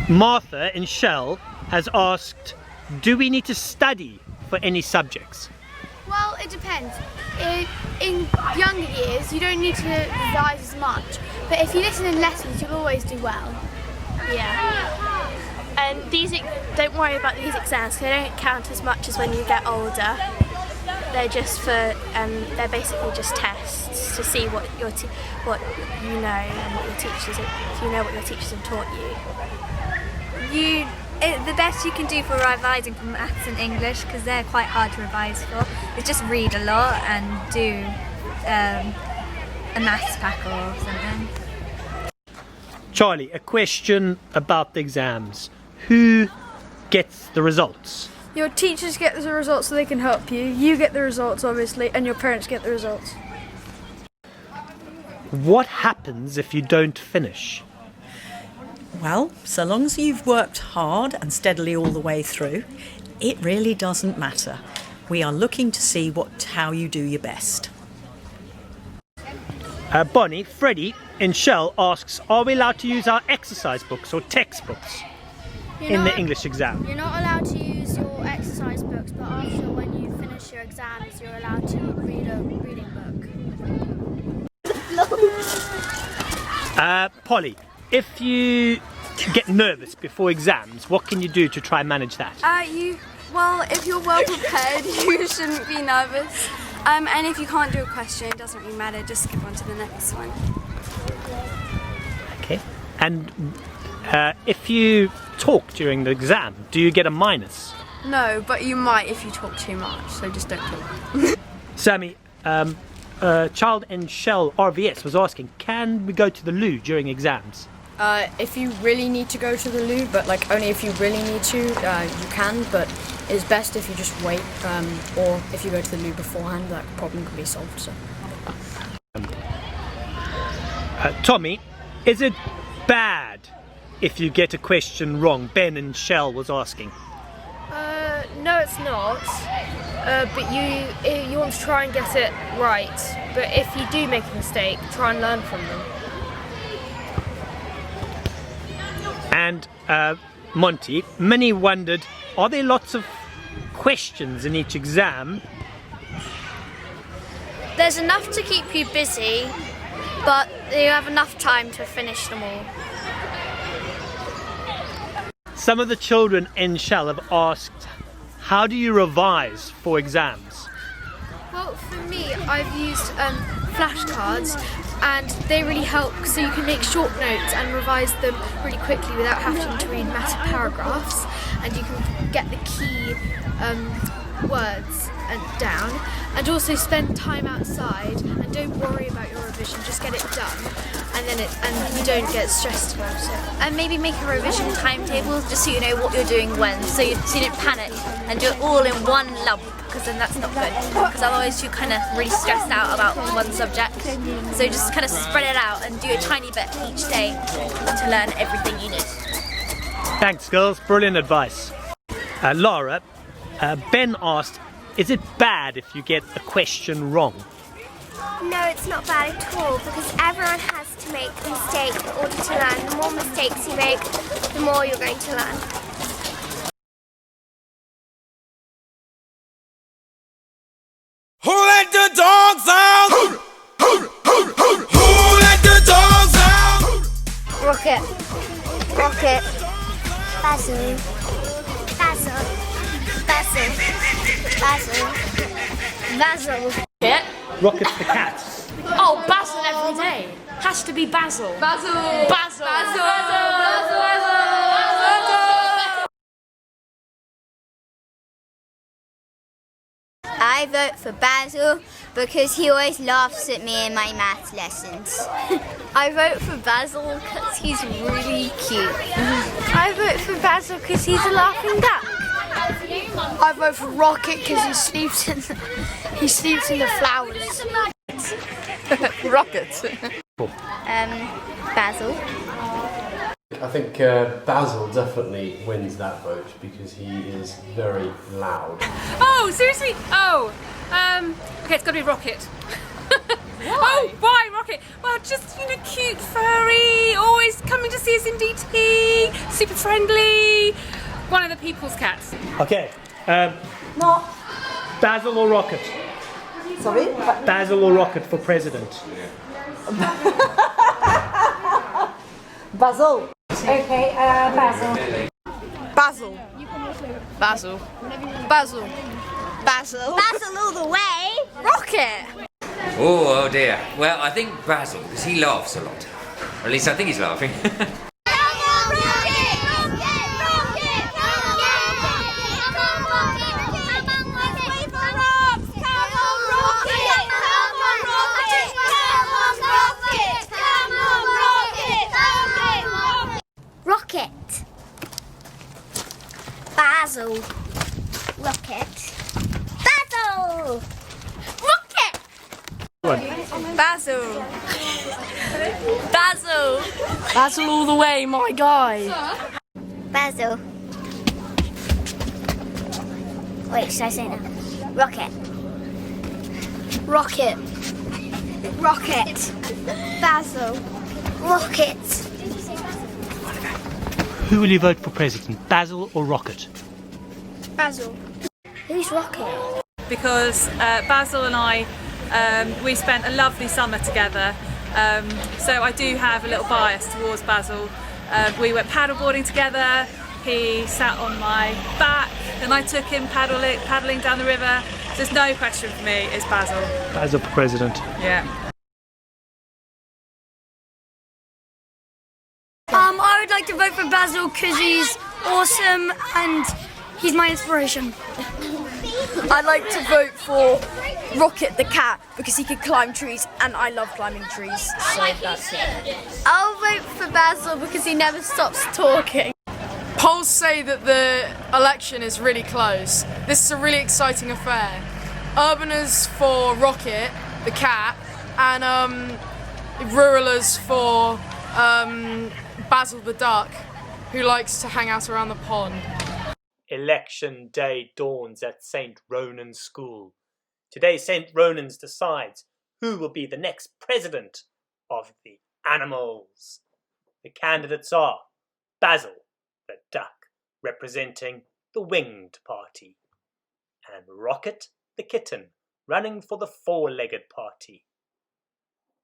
Martha in Shell has asked, do we need to study for any subjects? Well, it depends. In younger years, you don't need to revise as much, but if you listen in lessons, you'll always do well. Yeah. And don't worry about these exams, because they don't count as much as when you get older. They're just for, they're basically just tests to see what you know and what your teachers, if you know what your teachers have taught you. The best you can do for revising for maths and English, because they're quite hard to revise for, is just read a lot and do a maths pack or something. Charlie, a question about the exams. Who gets the results? Your teachers get the results so they can help you. You get the results, obviously, and your parents get the results. What happens if you don't finish? Well, so long as you've worked hard and steadily all the way through, it really doesn't matter. We are looking to see how you do your best. Bonnie, Freddie in Shell asks, are we allowed to use our exercise books or textbooks in the English exam? You're not allowed to use your exercise books, but after when you finish your exams, you're allowed to read a reading book. Polly, if you get nervous before exams, what can you do to try and manage that? Well, if you're well prepared, you shouldn't be nervous. And if you can't do a question, it doesn't really matter, just skip on to the next one. Okay. And if you talk during the exam, do you get a minus? No, but you might if you talk too much, so just don't talk. Sammy, child in Shell RVS was asking, can we go to the loo during exams? If you really need to go to the loo, but like only if you really need to, you can, but it's best if you just wait, or if you go to the loo beforehand, that problem can be solved. So. Tommy, is it bad if you get a question wrong? Ben in Shell was asking. No, it's not. But you want to try and get it right. But if you do make a mistake, try and learn from them. And Monty, Minnie wondered, are there lots of questions in each exam? There's enough to keep you busy, but you have enough time to finish them all. Some of the children in Shell have asked, how do you revise for exams? Well, for me, I've used flashcards, and they really help so you can make short notes and revise them really quickly without having to read massive paragraphs, and you can get the key words down, and also spend time outside and don't worry about your revision, just get it done, and you don't get stressed about it. And maybe make a revision timetable just so you know what you're doing when, so you don't panic and do it all in one lump, because then that's not good, because otherwise you're kind of really stressed out about one subject. So just kind of spread it out and do a tiny bit each day to learn everything you need. Thanks girls, brilliant advice. Laura, Ben asked, is it bad if you get a question wrong? No, it's not bad at all, because everyone has to make a mistake in order to learn. The more mistakes you make, the more you're going to learn. Who let the dogs out? Who let the dogs out? Rocket. Rocket. Basil. Basil. Basil. Basil. Basil. Yeah. Rocket's the cat. Oh, Basil every day. Has to be Basil. Basil! Basil. Basil! Basil! Basil! I vote for Basil because he always laughs at me in my maths lessons. I vote for Basil because he's really cute. I vote for Basil because he's a laughing duck. I vote for Rocket because he sleeps in the flowers. Rocket. Basil. I think Basil definitely wins that vote because he is very loud. Oh, seriously? Oh, okay, it's got to be Rocket. Why? Oh, why Rocket? Rocket? Well, just, you know, cute, furry, always coming to see us in DT, super friendly, one of the people's cats. Okay. No. Basil or Rocket? Sorry? Basil or Rocket for president? Basil. Okay, Basil. Basil. Basil. Basil. Basil. Basil all the way. Rocket. Oh dear. Well, I think Basil, because he laughs a lot. Or at least I think he's laughing. Rocket. Basil. Rocket. Basil. Rocket. Basil. Basil. Basil all the way, my guy. Basil. Wait, should I say now? Rocket. Rocket. Rocket. Basil. Rocket. Who will you vote for president, Basil or Rocket? Basil. Who's Rocket? Because Basil and I, we spent a lovely summer together, so I do have a little bias towards Basil. We went paddleboarding together, he sat on my back and I took him paddling down the river. There's no question for me, it's Basil. Basil for president. Yeah. I would like to vote for Basil because he's awesome and he's my inspiration. I'd like to vote for Rocket the cat because he can climb trees and I love climbing trees, so that's it. I'll vote for Basil because he never stops talking. Polls say that the election is really close. This is a really exciting affair. Urbaners for Rocket, the cat, and ruralers for Basil the duck, who likes to hang out around the pond. Election day dawns at St. Ronan's School. Today St. Ronan's decides who will be the next president of the animals. The candidates are Basil the duck, representing the winged party, and Rocket the kitten, running for the four-legged party.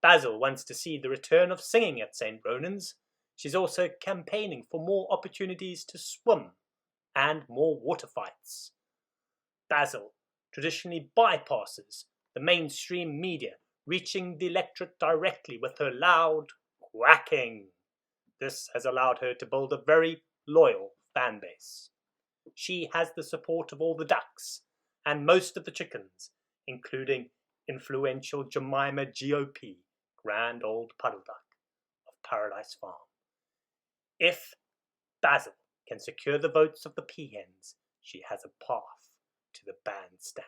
Basil wants to see the return of singing at St. Ronan's. She's also campaigning for more opportunities to swim and more water fights. Basil traditionally bypasses the mainstream media, reaching the electorate directly with her loud quacking. This has allowed her to build a very loyal fan base. She has the support of all the ducks and most of the chickens, including influential Jemima GOP, Grand Old Puddle Duck of Paradise Farm. If Basil can secure the votes of the peahens, she has a path to the bandstand.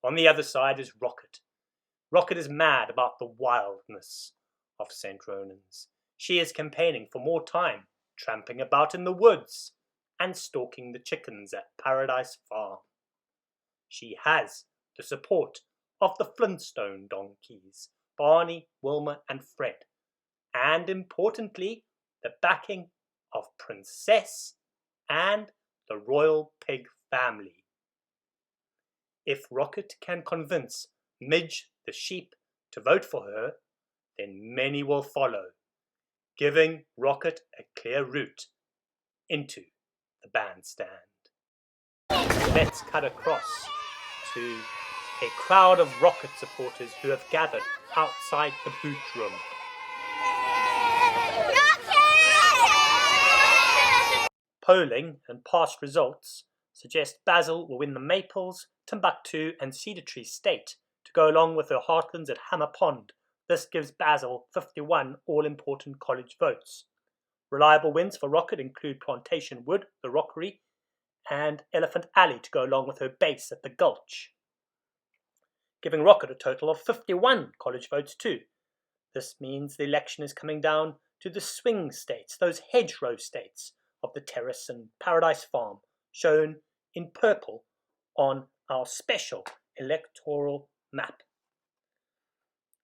On the other side is Rocket. Rocket is mad about the wildness of St. Ronan's. She is campaigning for more time, tramping about in the woods and stalking the chickens at Paradise Farm. She has the support of the Flintstone donkeys, Barney, Wilma and Fred, and importantly, the backing of Princess and the royal pig family. If Rocket can convince Midge the sheep to vote for her, then many will follow, giving Rocket a clear route into the bandstand. Let's cut across to a crowd of Rocket supporters who have gathered outside the boot room. Polling and past results suggest Basil will win the Maples, Timbuktu and Cedar Tree State to go along with her Heartlands at Hammer Pond. This gives Basil 51 all-important college votes. Reliable wins for Rocket include Plantation Wood, the Rockery, and Elephant Alley to go along with her base at the Gulch, giving Rocket a total of 51 college votes too. This means the election is coming down to the swing states, those hedgerow states of the Terrace and Paradise Farm, shown in purple on our special electoral map.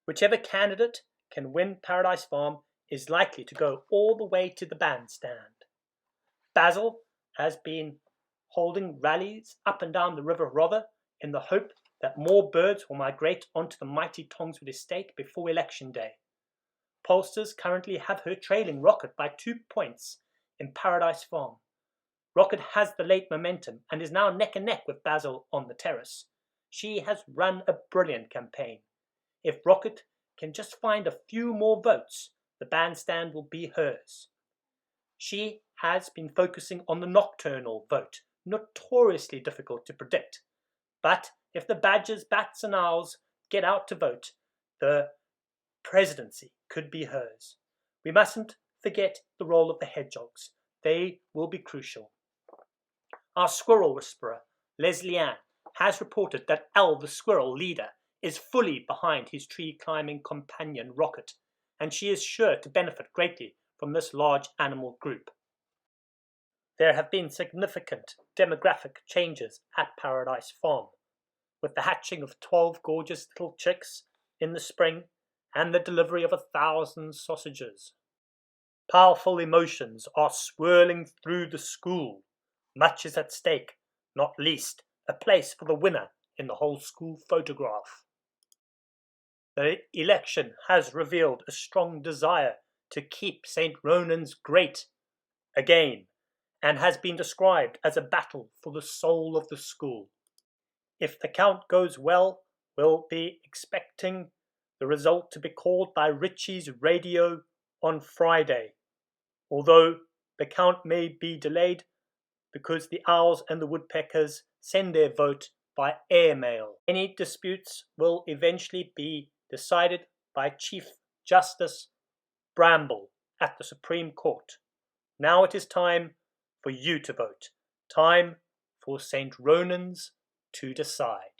Whichever candidate can win Paradise Farm is likely to go all the way to the bandstand. Basil has been holding rallies up and down the River Rother in the hope that more birds will migrate onto the mighty Tongswood estate before election day. Pollsters currently have her trailing Rocket by 2 points in Paradise Farm. Rocket has the late momentum and is now neck and neck with Basil on the terrace. She has run a brilliant campaign. If Rocket can just find a few more votes, the bandstand will be hers. She has been focusing on the nocturnal vote, notoriously difficult to predict. But if the badgers, bats and owls get out to vote, the presidency could be hers. We mustn't forget the role of the hedgehogs. They will be crucial. Our squirrel whisperer, Leslie Ann, has reported that El the squirrel leader is fully behind his tree-climbing companion Rocket, and she is sure to benefit greatly from this large animal group. There have been significant demographic changes at Paradise Farm, with the hatching of 12 gorgeous little chicks in the spring and the delivery of 1,000 sausages. Powerful emotions are swirling through the school. Much is at stake, not least a place for the winner in the whole school photograph. The election has revealed a strong desire to keep St. Ronan's great again, and has been described as a battle for the soul of the school. If the count goes well, we'll be expecting the result to be called by Richie's radio on Friday, although the count may be delayed because the owls and the woodpeckers send their vote by airmail. Any disputes will eventually be decided by Chief Justice Bramble at the Supreme Court. Now it is time for you to vote. Time for St. Ronan's to decide.